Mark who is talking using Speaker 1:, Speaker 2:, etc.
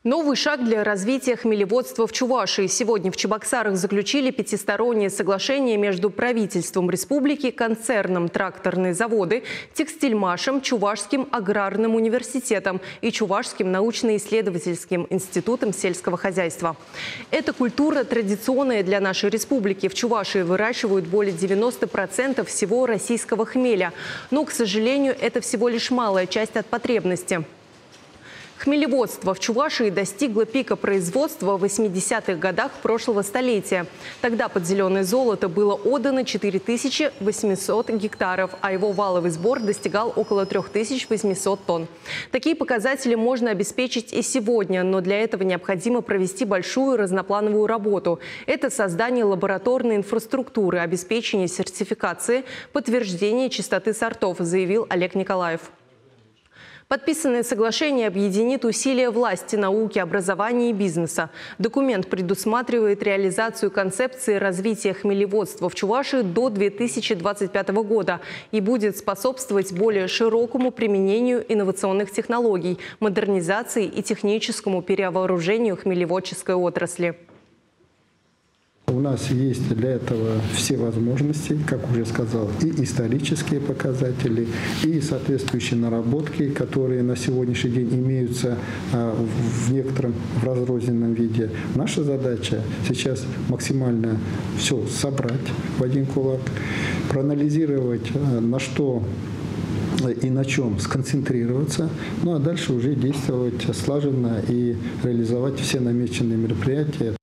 Speaker 1: Новый шаг для развития хмелеводства в Чувашии. Сегодня в Чебоксарах заключили пятистороннее соглашение между правительством республики, концерном «Тракторные заводы», текстильмашем, Чувашским аграрным университетом и Чувашским научно-исследовательским институтом сельского хозяйства. Эта культура традиционная для нашей республики. В Чувашии выращивают более 90% всего российского хмеля. Но, к сожалению, это всего лишь малая часть от потребности. Хмелеводство в Чувашии достигло пика производства в 80-х годах прошлого столетия. Тогда под зеленое золото было отдано 4800 гектаров, а его валовый сбор достигал около 3800 тонн. Такие показатели можно обеспечить и сегодня, но для этого необходимо провести большую разноплановую работу. Это создание лабораторной инфраструктуры, обеспечение сертификации, подтверждение чистоты сортов, заявил Олег Николаев. Подписанное соглашение объединит усилия власти, науки, образования и бизнеса. Документ предусматривает реализацию концепции развития хмелеводства в Чувашии до 2025 года и будет способствовать более широкому применению инновационных технологий, модернизации и техническому перевооружению хмелеводческой отрасли.
Speaker 2: У нас есть для этого все возможности, как уже сказал, и исторические показатели, и соответствующие наработки, которые на сегодняшний день имеются в некотором разрозненном виде. Наша задача сейчас максимально все собрать в один кулак, проанализировать, на что и на чем сконцентрироваться, ну а дальше уже действовать слаженно и реализовать все намеченные мероприятия.